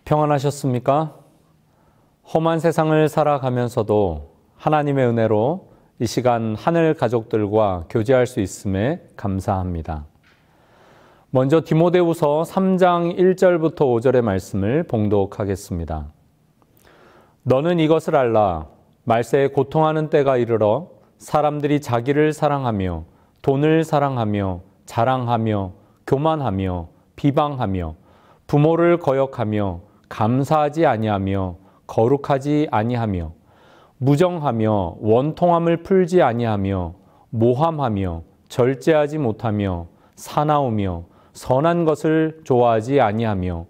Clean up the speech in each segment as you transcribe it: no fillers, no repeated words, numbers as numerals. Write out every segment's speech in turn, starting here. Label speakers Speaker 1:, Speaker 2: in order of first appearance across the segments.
Speaker 1: 평안하셨습니까? 험한 세상을 살아가면서도 하나님의 은혜로 이 시간 하늘 가족들과 교제할 수 있음에 감사합니다. 먼저 디모데후서 3장 1절부터 5절의 말씀을 봉독하겠습니다. 너는 이것을 알라. 말세에 고통하는 때가 이르러 사람들이 자기를 사랑하며 돈을 사랑하며 자랑하며 교만하며 비방하며 부모를 거역하며 감사하지 아니하며 거룩하지 아니하며 무정하며 원통함을 풀지 아니하며 모함하며 절제하지 못하며 사나우며 선한 것을 좋아하지 아니하며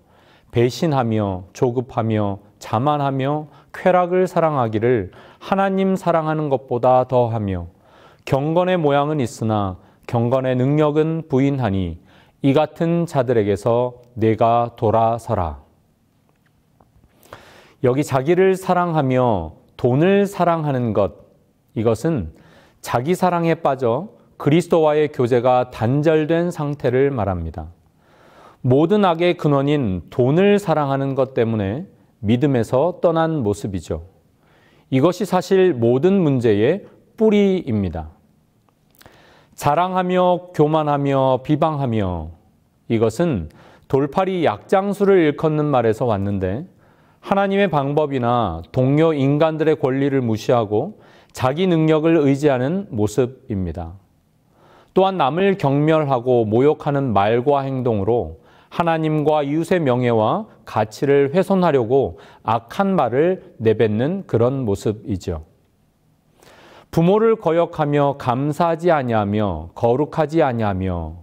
Speaker 1: 배신하며 조급하며 자만하며 쾌락을 사랑하기를 하나님 사랑하는 것보다 더하며 경건의 모양은 있으나 경건의 능력은 부인하니 이 같은 자들에게서 내가 돌아서라. 여기 자기를 사랑하며 돈을 사랑하는 것, 이것은 자기 사랑에 빠져 그리스도와의 교제가 단절된 상태를 말합니다. 모든 악의 근원인 돈을 사랑하는 것 때문에 믿음에서 떠난 모습이죠. 이것이 사실 모든 문제의 뿌리입니다. 자랑하며 교만하며 비방하며, 이것은 돌팔이 약장수를 일컫는 말에서 왔는데 하나님의 방법이나 동료 인간들의 권리를 무시하고 자기 능력을 의지하는 모습입니다. 또한 남을 경멸하고 모욕하는 말과 행동으로 하나님과 이웃의 명예와 가치를 훼손하려고 악한 말을 내뱉는 그런 모습이죠. 부모를 거역하며 감사하지 아니하며 거룩하지 아니하며,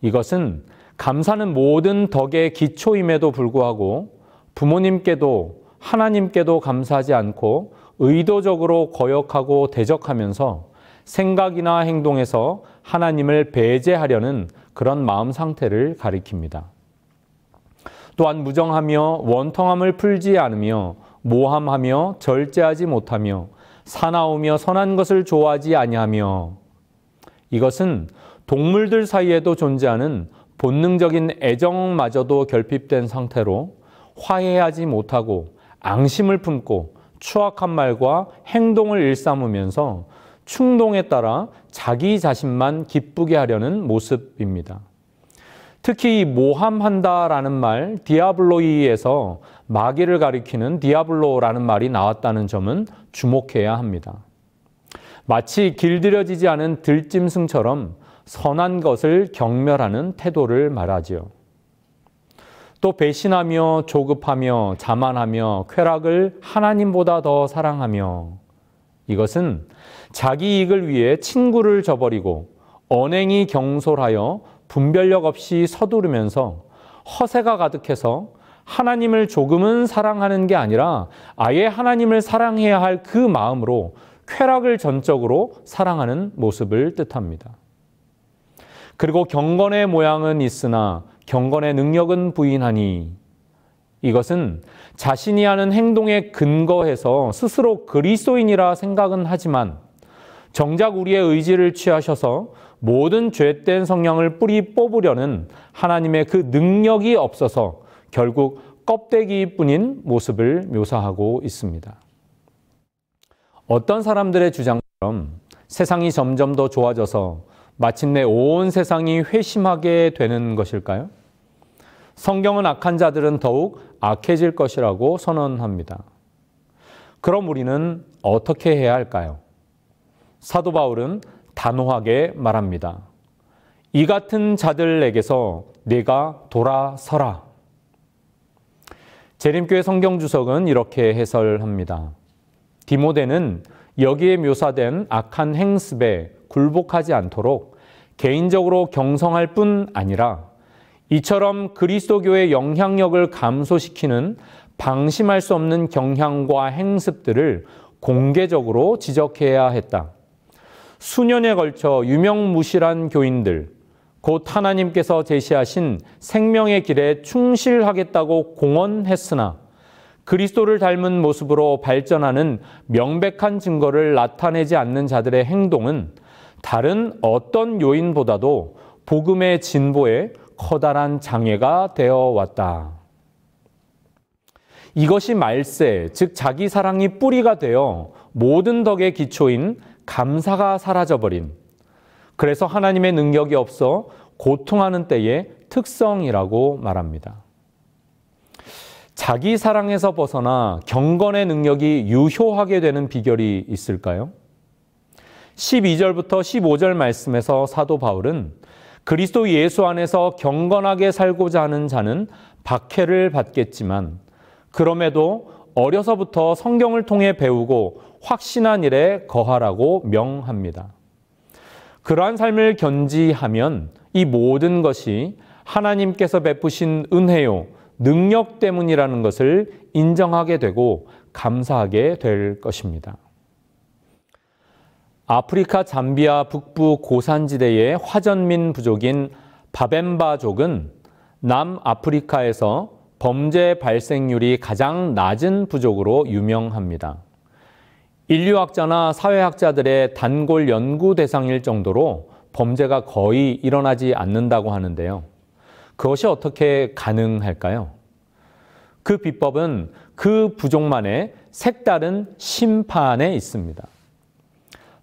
Speaker 1: 이것은 감사는 모든 덕의 기초임에도 불구하고 부모님께도 하나님께도 감사하지 않고 의도적으로 거역하고 대적하면서 생각이나 행동에서 하나님을 배제하려는 그런 마음 상태를 가리킵니다. 또한 무정하며 원통함을 풀지 않으며 모함하며 절제하지 못하며 사나우며 선한 것을 좋아하지 아니하며, 이것은 동물들 사이에도 존재하는 본능적인 애정마저도 결핍된 상태로 화해하지 못하고 앙심을 품고 추악한 말과 행동을 일삼으면서 충동에 따라 자기 자신만 기쁘게 하려는 모습입니다. 특히 이 모함한다라는 말, 디아블로이에서 마귀를 가리키는 디아블로라는 말이 나왔다는 점은 주목해야 합니다. 마치 길들여지지 않은 들짐승처럼 선한 것을 경멸하는 태도를 말하지요. 또 배신하며 조급하며 자만하며 쾌락을 하나님보다 더 사랑하며, 이것은 자기 이익을 위해 친구를 저버리고 언행이 경솔하여 분별력 없이 서두르면서 허세가 가득해서 하나님을 조금은 사랑하는 게 아니라 아예 하나님을 사랑해야 할 그 마음으로 쾌락을 전적으로 사랑하는 모습을 뜻합니다. 그리고 경건의 모양은 있으나 경건의 능력은 부인하니, 이것은 자신이 하는 행동에 근거해서 스스로 그리스도인이라 생각은 하지만 정작 우리의 의지를 취하셔서 모든 죄된 성령을 뿌리 뽑으려는 하나님의 그 능력이 없어서 결국 껍데기뿐인 모습을 묘사하고 있습니다. 어떤 사람들의 주장처럼 세상이 점점 더 좋아져서 마침내 온 세상이 회심하게 되는 것일까요? 성경은 악한 자들은 더욱 악해질 것이라고 선언합니다. 그럼 우리는 어떻게 해야 할까요? 사도 바울은 단호하게 말합니다. 이 같은 자들에게서 내가 돌아서라. 재림교회 성경주석은 이렇게 해설합니다. 디모데는 여기에 묘사된 악한 행습에 굴복하지 않도록 개인적으로 경성할 뿐 아니라 이처럼 그리스도교의 영향력을 감소시키는 방심할 수 없는 경향과 행습들을 공개적으로 지적해야 했다. 수년에 걸쳐 유명무실한 교인들, 곧 하나님께서 제시하신 생명의 길에 충실하겠다고 공언했으나 그리스도를 닮은 모습으로 발전하는 명백한 증거를 나타내지 않는 자들의 행동은 다른 어떤 요인보다도 복음의 진보에 커다란 장애가 되어 왔다. 이것이 말세, 즉 자기 사랑이 뿌리가 되어 모든 덕의 기초인 감사가 사라져버린, 그래서 하나님의 능력이 없어 고통하는 때의 특성이라고 말합니다. 자기 사랑에서 벗어나 경건의 능력이 유효하게 되는 비결이 있을까요? 12절부터 15절 말씀에서 사도 바울은 그리스도 예수 안에서 경건하게 살고자 하는 자는 박해를 받겠지만 그럼에도 어려서부터 성경을 통해 배우고 확신한 일에 거하라고 명합니다. 그러한 삶을 견지하면 이 모든 것이 하나님께서 베푸신 은혜요, 능력 때문이라는 것을 인정하게 되고 감사하게 될 것입니다. 아프리카 잠비아 북부 고산지대의 화전민 부족인 바벤바족은 남아프리카에서 범죄 발생률이 가장 낮은 부족으로 유명합니다. 인류학자나 사회학자들의 단골 연구 대상일 정도로 범죄가 거의 일어나지 않는다고 하는데요. 그것이 어떻게 가능할까요? 그 비법은 그 부족만의 색다른 심판에 있습니다.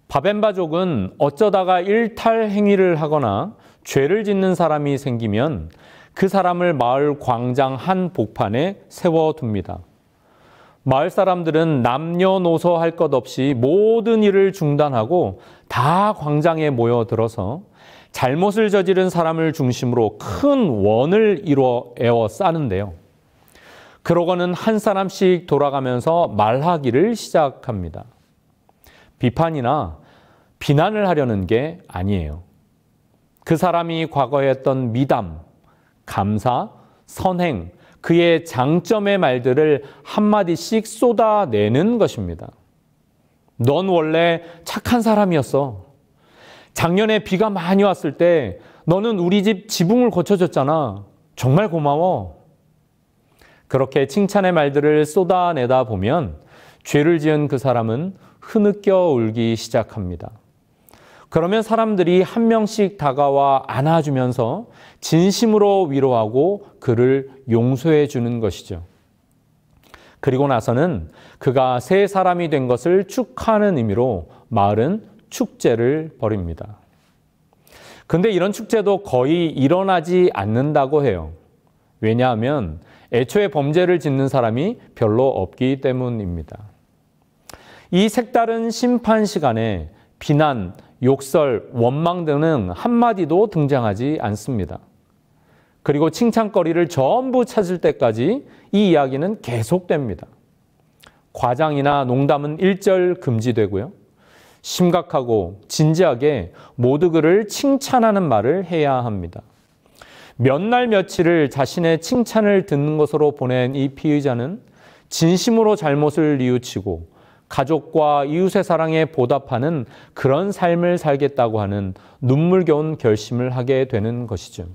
Speaker 1: 바벤바족은 어쩌다가 일탈 행위를 하거나 죄를 짓는 사람이 생기면 그 사람을 마을 광장 한 복판에 세워둡니다. 마을 사람들은 남녀노소 할 것 없이 모든 일을 중단하고 다 광장에 모여들어서 잘못을 저지른 사람을 중심으로 큰 원을 에워싸는데요. 그러고는 한 사람씩 돌아가면서 말하기를 시작합니다. 비판이나 비난을 하려는 게 아니에요. 그 사람이 과거에 했던 미담, 감사, 선행, 그의 장점의 말들을 한마디씩 쏟아내는 것입니다. 넌 원래 착한 사람이었어. 작년에 비가 많이 왔을 때 너는 우리 집 지붕을 고쳐줬잖아. 정말 고마워. 그렇게 칭찬의 말들을 쏟아내다 보면 죄를 지은 그 사람은 흐느껴 울기 시작합니다. 그러면 사람들이 한 명씩 다가와 안아주면서 진심으로 위로하고 그를 용서해 주는 것이죠. 그리고 나서는 그가 새 사람이 된 것을 축하하는 의미로 마을은 축제를 벌입니다. 근데 이런 축제도 거의 일어나지 않는다고 해요. 왜냐하면 애초에 범죄를 짓는 사람이 별로 없기 때문입니다. 이 색다른 심판 시간에 비난, 욕설, 원망 등은 한마디도 등장하지 않습니다. 그리고 칭찬거리를 전부 찾을 때까지 이 이야기는 계속됩니다. 과장이나 농담은 일절 금지되고요. 심각하고 진지하게 모두 그를 칭찬하는 말을 해야 합니다. 몇 날 며칠을 자신의 칭찬을 듣는 것으로 보낸 이 피의자는 진심으로 잘못을 뉘우치고 가족과 이웃의 사랑에 보답하는 그런 삶을 살겠다고 하는 눈물겨운 결심을 하게 되는 것이죠.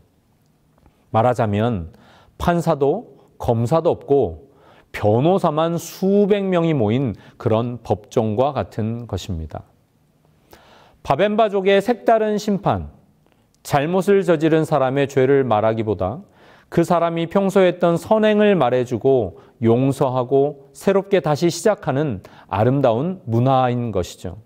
Speaker 1: 말하자면 판사도 검사도 없고 변호사만 수백 명이 모인 그런 법정과 같은 것입니다. 바벤바족의 색다른 심판, 잘못을 저지른 사람의 죄를 말하기보다 그 사람이 평소에 했던 선행을 말해주고 용서하고 새롭게 다시 시작하는 아름다운 문화인 것이죠.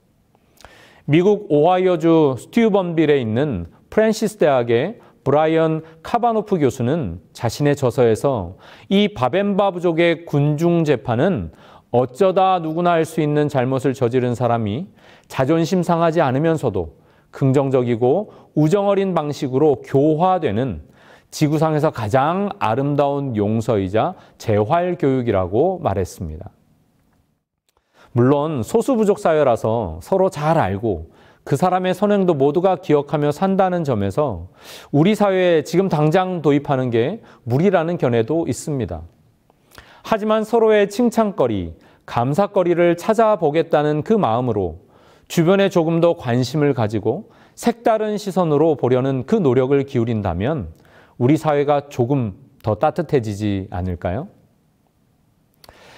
Speaker 1: 미국 오하이오주 스튜번빌에 있는 프랜시스 대학의 브라이언 카바노프 교수는 자신의 저서에서 이 바벤바 부족의 군중 재판은 어쩌다 누구나 할 수 있는 잘못을 저지른 사람이 자존심 상하지 않으면서도 긍정적이고 우정어린 방식으로 교화되는 지구상에서 가장 아름다운 용서이자 재활 교육이라고 말했습니다. 물론 소수부족 사회라서 서로 잘 알고 그 사람의 선행도 모두가 기억하며 산다는 점에서 우리 사회에 지금 당장 도입하는 게 무리라는 견해도 있습니다. 하지만 서로의 칭찬거리, 감사거리를 찾아보겠다는 그 마음으로 주변에 조금 더 관심을 가지고 색다른 시선으로 보려는 그 노력을 기울인다면 우리 사회가 조금 더 따뜻해지지 않을까요?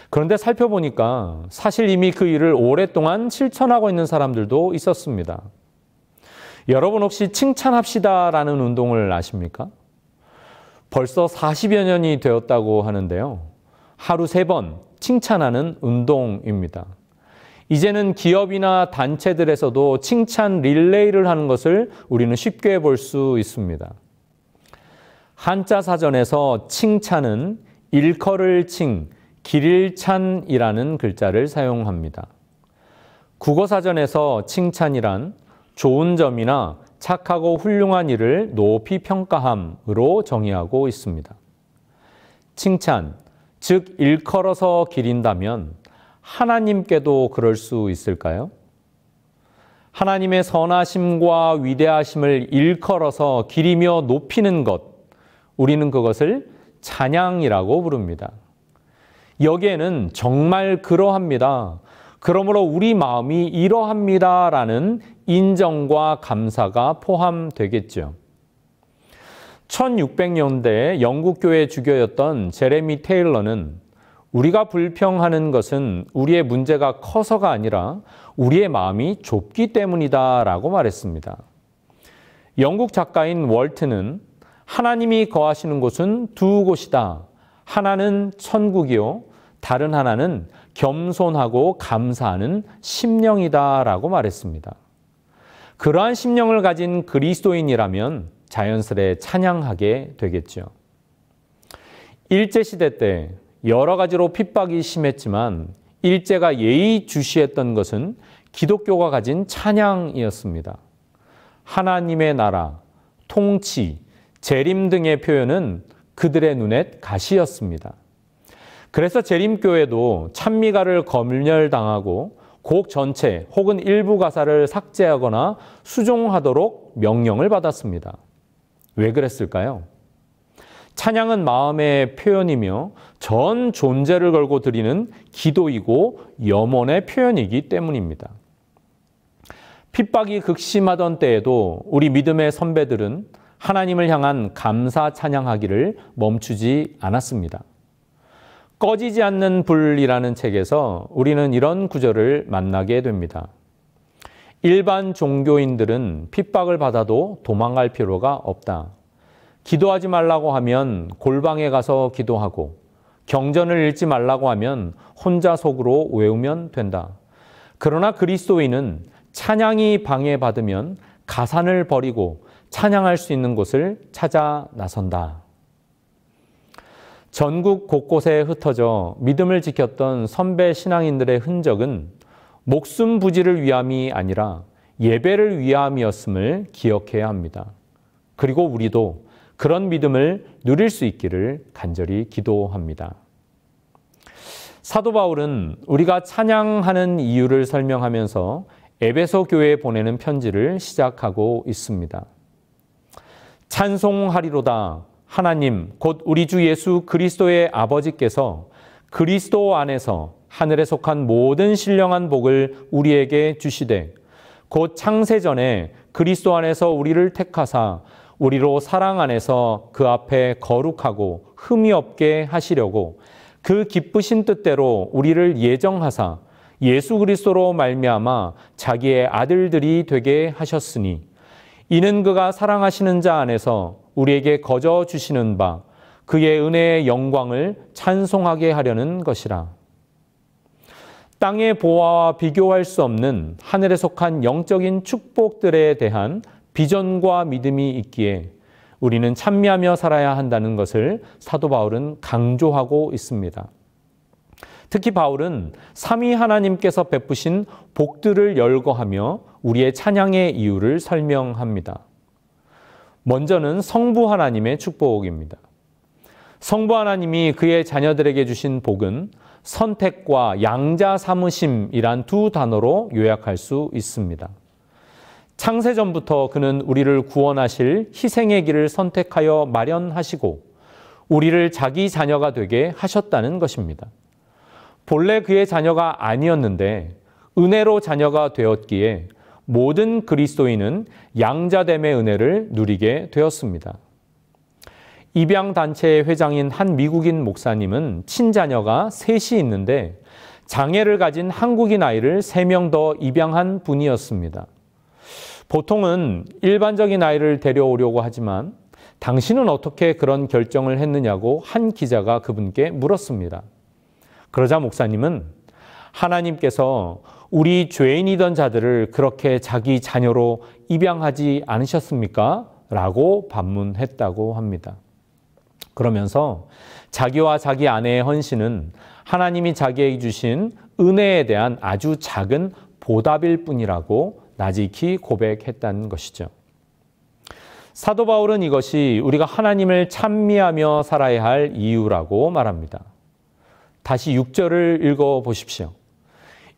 Speaker 1: 그런데 살펴보니까 사실 이미 그 일을 오랫동안 실천하고 있는 사람들도 있었습니다. 여러분 혹시 칭찬합시다라는 운동을 아십니까? 벌써 40여 년이 되었다고 하는데요. 하루 3번 칭찬하는 운동입니다. 이제는 기업이나 단체들에서도 칭찬 릴레이를 하는 것을 우리는 쉽게 볼 수 있습니다. 한자 사전에서 칭찬은 일컬을 칭, 길일찬이라는 글자를 사용합니다. 국어사전에서 칭찬이란 좋은 점이나 착하고 훌륭한 일을 높이 평가함으로 정의하고 있습니다. 칭찬, 즉 일컬어서 기린다면 하나님께도 그럴 수 있을까요? 하나님의 선하심과 위대하심을 일컬어서 기리며 높이는 것, 우리는 그것을 찬양이라고 부릅니다. 여기에는 정말 그러합니다. 그러므로 우리 마음이 이러합니다라는 인정과 감사가 포함되겠죠. 1600년대 영국 교회 주교였던 제레미 테일러는 우리가 불평하는 것은 우리의 문제가 커서가 아니라 우리의 마음이 좁기 때문이다라고 말했습니다. 영국 작가인 월트는 하나님이 거하시는 곳은 두 곳이다. 하나는 천국이요, 다른 하나는 겸손하고 감사하는 심령이다라고 말했습니다. 그러한 심령을 가진 그리스도인이라면 자연스레 찬양하게 되겠죠. 일제시대 때 여러 가지로 핍박이 심했지만 일제가 예의주시했던 것은 기독교가 가진 찬양이었습니다. 하나님의 나라, 통치, 재림 등의 표현은 그들의 눈에 가시였습니다. 그래서 재림교회도 찬미가를 검열당하고 곡 전체 혹은 일부 가사를 삭제하거나 수종하도록 명령을 받았습니다. 왜 그랬을까요? 찬양은 마음의 표현이며 전 존재를 걸고 드리는 기도이고 염원의 표현이기 때문입니다. 핍박이 극심하던 때에도 우리 믿음의 선배들은 하나님을 향한 감사 찬양하기를 멈추지 않았습니다. 꺼지지 않는 불이라는 책에서 우리는 이런 구절을 만나게 됩니다. 일반 종교인들은 핍박을 받아도 도망갈 필요가 없다. 기도하지 말라고 하면 골방에 가서 기도하고 경전을 읽지 말라고 하면 혼자 속으로 외우면 된다. 그러나 그리스도인은 찬양이 방해받으면 가산을 버리고 찬양할 수 있는 곳을 찾아 나선다. 전국 곳곳에 흩어져 믿음을 지켰던 선배 신앙인들의 흔적은 목숨 부지를 위함이 아니라 예배를 위함이었음을 기억해야 합니다. 그리고 우리도 그런 믿음을 누릴 수 있기를 간절히 기도합니다. 사도 바울은 우리가 찬양하는 이유를 설명하면서 에베소 교회에 보내는 편지를 시작하고 있습니다. 찬송하리로다 하나님 곧 우리 주 예수 그리스도의 아버지께서 그리스도 안에서 하늘에 속한 모든 신령한 복을 우리에게 주시되 곧 창세전에 그리스도 안에서 우리를 택하사 우리로 사랑 안에서 그 앞에 거룩하고 흠이 없게 하시려고 그 기쁘신 뜻대로 우리를 예정하사 예수 그리스도로 말미암아 자기의 아들들이 되게 하셨으니 이는 그가 사랑하시는 자 안에서 우리에게 거저 주시는 바 그의 은혜의 영광을 찬송하게 하려는 것이라. 땅의 보화와 비교할 수 없는 하늘에 속한 영적인 축복들에 대한 비전과 믿음이 있기에 우리는 찬미하며 살아야 한다는 것을 사도 바울은 강조하고 있습니다. 특히 바울은 삼위 하나님께서 베푸신 복들을 열거하며 우리의 찬양의 이유를 설명합니다. 먼저는 성부 하나님의 축복입니다. 성부 하나님이 그의 자녀들에게 주신 복은 선택과 양자 삼으심이란 두 단어로 요약할 수 있습니다. 창세전부터 그는 우리를 구원하실 희생의 길을 선택하여 마련하시고 우리를 자기 자녀가 되게 하셨다는 것입니다. 본래 그의 자녀가 아니었는데 은혜로 자녀가 되었기에 모든 그리스도인은 양자됨의 은혜를 누리게 되었습니다. 입양단체의 회장인 한 미국인 목사님은 친자녀가 셋이 있는데 장애를 가진 한국인 아이를 3명 더 입양한 분이었습니다. 보통은 일반적인 아이를 데려오려고 하지만 당신은 어떻게 그런 결정을 했느냐고 한 기자가 그분께 물었습니다. 그러자 목사님은 하나님께서 우리 죄인이던 자들을 그렇게 자기 자녀로 입양하지 않으셨습니까? 라고 반문했다고 합니다. 그러면서 자기와 자기 아내의 헌신은 하나님이 자기에게 주신 은혜에 대한 아주 작은 보답일 뿐이라고 나직히 고백했다는 것이죠. 사도 바울은 이것이 우리가 하나님을 찬미하며 살아야 할 이유라고 말합니다. 다시 6절을 읽어보십시오.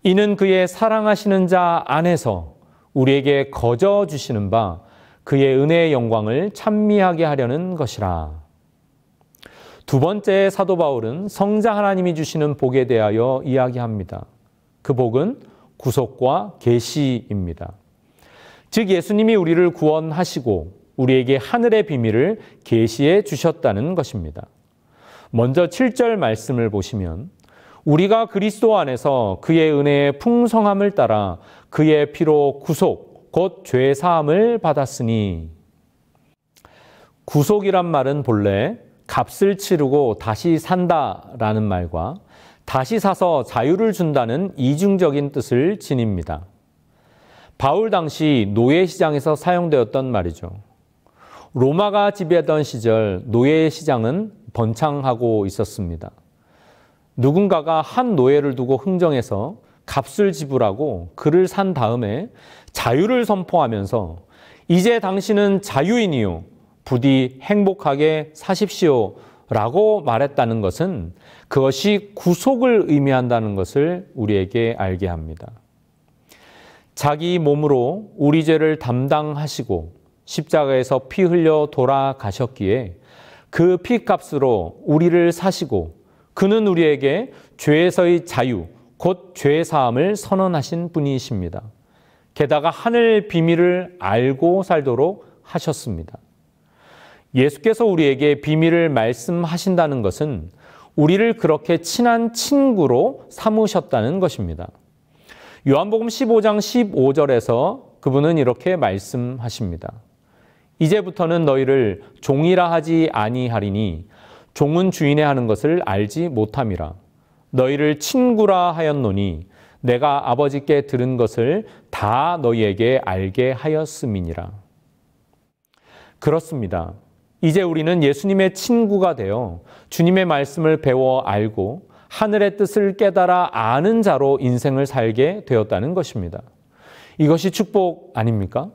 Speaker 1: 이는 그의 사랑하시는 자 안에서 우리에게 거저 주시는 바 그의 은혜의 영광을 찬미하게 하려는 것이라. 두 번째 사도 바울은 성자 하나님이 주시는 복에 대하여 이야기합니다. 그 복은 구속과 계시입니다. 즉 예수님이 우리를 구원하시고 우리에게 하늘의 비밀을 계시해 주셨다는 것입니다. 먼저 7절 말씀을 보시면 우리가 그리스도 안에서 그의 은혜의 풍성함을 따라 그의 피로 구속, 곧 죄 사함을 받았으니. 구속이란 말은 본래 값을 치르고 다시 산다라는 말과 다시 사서 자유를 준다는 이중적인 뜻을 지닙니다. 바울 당시 노예시장에서 사용되었던 말이죠. 로마가 지배하던 시절 노예시장은 번창하고 있었습니다. 누군가가 한 노예를 두고 흥정해서 값을 지불하고 그를 산 다음에 자유를 선포하면서 이제 당신은 자유인이요 부디 행복하게 사십시오 라고 말했다는 것은 그것이 구속을 의미한다는 것을 우리에게 알게 합니다. 자기 몸으로 우리 죄를 담당하시고 십자가에서 피 흘려 돌아가셨기에 그 피값으로 우리를 사시고 그는 우리에게 죄에서의 자유, 곧 죄 사함을 선언하신 분이십니다. 게다가 하늘 비밀을 알고 살도록 하셨습니다. 예수께서 우리에게 비밀을 말씀하신다는 것은 우리를 그렇게 친한 친구로 삼으셨다는 것입니다. 요한복음 15장 15절에서 그분은 이렇게 말씀하십니다. 이제부터는 너희를 종이라 하지 아니하리니 종은 주인의 하는 것을 알지 못함이라. 너희를 친구라 하였노니 내가 아버지께 들은 것을 다 너희에게 알게 하였음이니라. 그렇습니다. 이제 우리는 예수님의 친구가 되어 주님의 말씀을 배워 알고 하늘의 뜻을 깨달아 아는 자로 인생을 살게 되었다는 것입니다. 이것이 축복 아닙니까?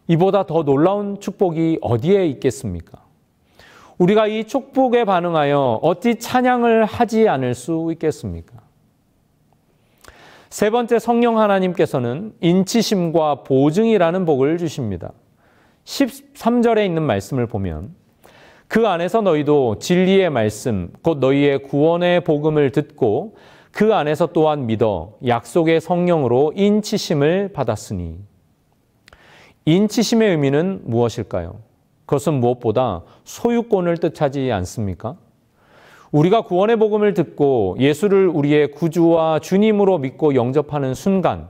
Speaker 1: 이보다 더 놀라운 축복이 어디에 있겠습니까? 우리가 이 축복에 반응하여 어찌 찬양을 하지 않을 수 있겠습니까? 세 번째, 성령 하나님께서는 인치심과 보증이라는 복을 주십니다. 13절에 있는 말씀을 보면 그 안에서 너희도 진리의 말씀, 곧 너희의 구원의 복음을 듣고 그 안에서 또한 믿어 약속의 성령으로 인치심을 받았으니. 인치심의 의미는 무엇일까요? 그것은 무엇보다 소유권을 뜻하지 않습니까? 우리가 구원의 복음을 듣고 예수를 우리의 구주와 주님으로 믿고 영접하는 순간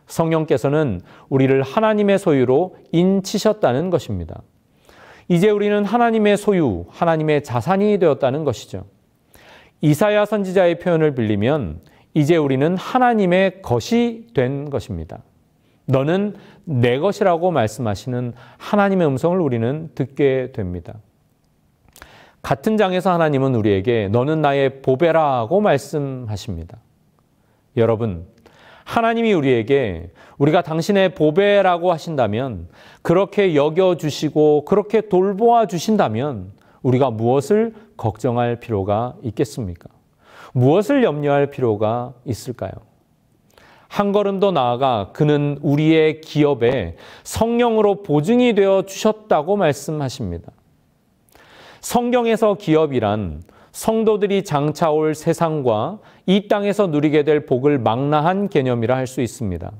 Speaker 1: 성령께서는 우리를 하나님의 소유로 인치셨다는 것입니다. 이제 우리는 하나님의 소유, 하나님의 자산이 되었다는 것이죠. 이사야 선지자의 표현을 빌리면 이제 우리는 하나님의 것이 된 것입니다. 너는 내 것이라고 말씀하시는 하나님의 음성을 우리는 듣게 됩니다. 같은 장에서 하나님은 우리에게 너는 나의 보배라고 말씀하십니다. 여러분, 하나님이 우리에게 우리가 당신의 보배라고 하신다면, 그렇게 여겨주시고 그렇게 돌보아 주신다면 우리가 무엇을 걱정할 필요가 있겠습니까? 무엇을 염려할 필요가 있을까요? 한 걸음 더 나아가 그는 우리의 기업에 성령으로 보증이 되어 주셨다고 말씀하십니다. 성경에서 기업이란 성도들이 장차 올 세상과 이 땅에서 누리게 될 복을 망라한 개념이라 할 수 있습니다.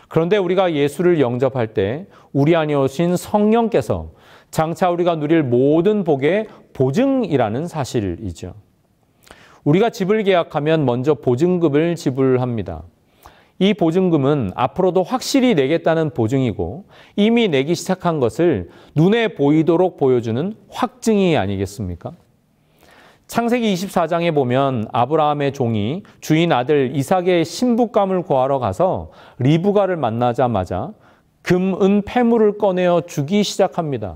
Speaker 1: 그런데 우리가 예수를 영접할 때 우리 안에 오신 성령께서 장차 우리가 누릴 모든 복의 보증이라는 사실이죠. 우리가 집을 계약하면 먼저 보증금을 지불합니다. 이 보증금은 앞으로도 확실히 내겠다는 보증이고 이미 내기 시작한 것을 눈에 보이도록 보여주는 확증이 아니겠습니까? 창세기 24장에 보면 아브라함의 종이 주인 아들 이삭의 신부감을 구하러 가서 리브가를 만나자마자 금, 은, 패물을 꺼내어 주기 시작합니다.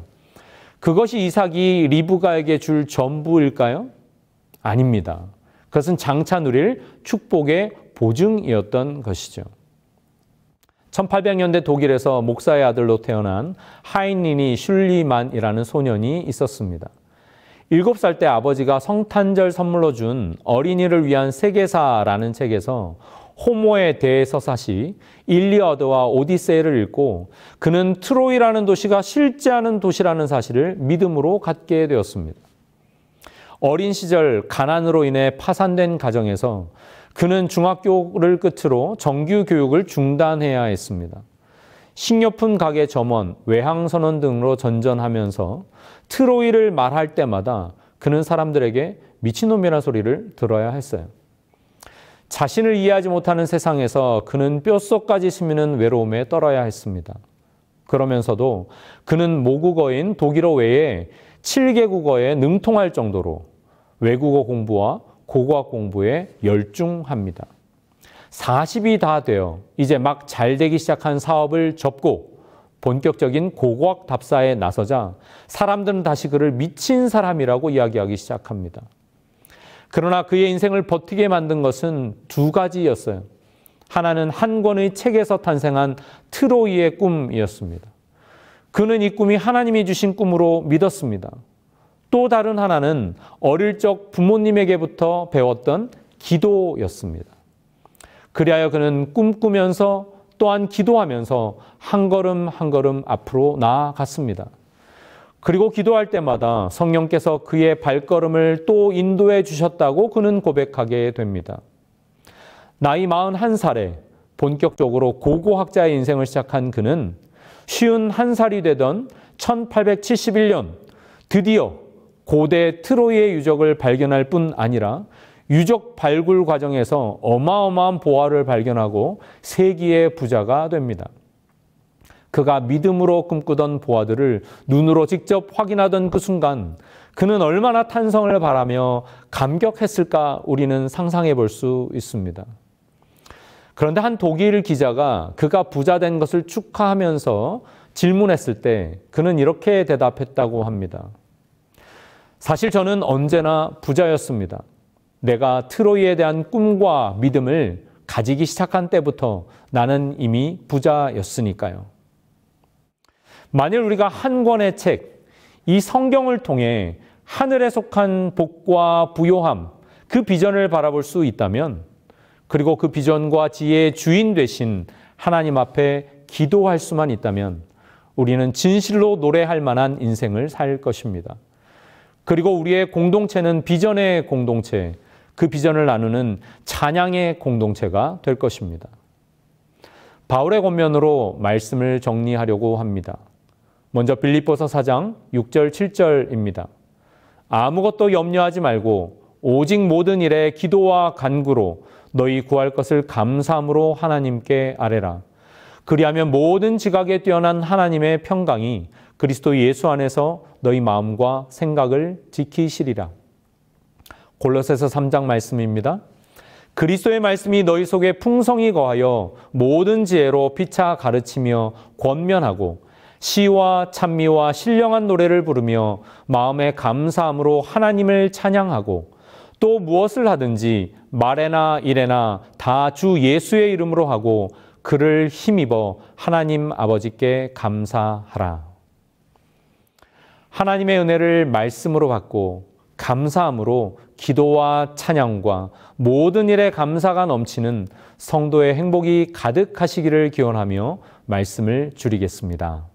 Speaker 1: 그것이 이삭이 리브가에게 줄 전부일까요? 아닙니다. 그것은 장차 누릴 축복의 보증이었던 것이죠. 1800년대 독일에서 목사의 아들로 태어난 하인리니 슐리만이라는 소년이 있었습니다. 7살 때 아버지가 성탄절 선물로 준 어린이를 위한 세계사라는 책에서 호모의 대서사시 일리어드와 오디세이를 읽고 그는 트로이라는 도시가 실제하는 도시라는 사실을 믿음으로 갖게 되었습니다. 어린 시절 가난으로 인해 파산된 가정에서 그는 중학교를 끝으로 정규 교육을 중단해야 했습니다. 식료품 가게 점원, 외항선원 등으로 전전하면서 트로이를 말할 때마다 그는 사람들에게 미친놈이라는 소리를 들어야 했어요. 자신을 이해하지 못하는 세상에서 그는 뼛속까지 스미는 외로움에 떨어야 했습니다. 그러면서도 그는 모국어인 독일어 외에 7개 국어에 능통할 정도로 외국어 공부와 고고학 공부에 열중합니다. 40이 다 되어 이제 막 잘 되기 시작한 사업을 접고 본격적인 고고학 답사에 나서자 사람들은 다시 그를 미친 사람이라고 이야기하기 시작합니다. 그러나 그의 인생을 버티게 만든 것은 두 가지였어요. 하나는 한 권의 책에서 탄생한 트로이의 꿈이었습니다. 그는 이 꿈이 하나님이 주신 꿈으로 믿었습니다. 또 다른 하나는 어릴 적 부모님에게부터 배웠던 기도였습니다. 그리하여 그는 꿈꾸면서 또한 기도하면서 한 걸음 한 걸음 앞으로 나아갔습니다. 그리고 기도할 때마다 성령께서 그의 발걸음을 또 인도해 주셨다고 그는 고백하게 됩니다. 나이 41살에 본격적으로 고고학자의 인생을 시작한 그는 51살이 되던 1871년 드디어 고대 트로이의 유적을 발견할 뿐 아니라 유적 발굴 과정에서 어마어마한 보화를 발견하고 세기의 부자가 됩니다. 그가 믿음으로 꿈꾸던 보화들을 눈으로 직접 확인하던 그 순간 그는 얼마나 탄성을 바라며 감격했을까 우리는 상상해 볼 수 있습니다. 그런데 한 독일 기자가 그가 부자 된 것을 축하하면서 질문했을 때 그는 이렇게 대답했다고 합니다. 사실 저는 언제나 부자였습니다. 내가 트로이에 대한 꿈과 믿음을 가지기 시작한 때부터 나는 이미 부자였으니까요. 만일 우리가 한 권의 책, 이 성경을 통해 하늘에 속한 복과 부요함, 그 비전을 바라볼 수 있다면, 그리고 그 비전과 지혜의 주인 되신 하나님 앞에 기도할 수만 있다면 우리는 진실로 노래할 만한 인생을 살 것입니다. 그리고 우리의 공동체는 비전의 공동체, 그 비전을 나누는 찬양의 공동체가 될 것입니다. 바울의 권면으로 말씀을 정리하려고 합니다. 먼저 빌립보서 4장 6절 7절입니다. 아무것도 염려하지 말고 오직 모든 일에 기도와 간구로 너희 구할 것을 감사함으로 하나님께 아뢰라. 그리하면 모든 지각에 뛰어난 하나님의 평강이 그리스도 예수 안에서 너희 마음과 생각을 지키시리라. 골로새서 3장 말씀입니다. 그리스도의 말씀이 너희 속에 풍성히 거하여 모든 지혜로 피차 가르치며 권면하고 시와 찬미와 신령한 노래를 부르며 마음에 감사함으로 하나님을 찬양하고 또 무엇을 하든지 말에나 일에나 다 주 예수의 이름으로 하고 그를 힘입어 하나님 아버지께 감사하라. 하나님의 은혜를 말씀으로 받고 감사함으로 기도와 찬양과 모든 일에 감사가 넘치는 성도의 행복이 가득하시기를 기원하며 말씀을 줄이겠습니다.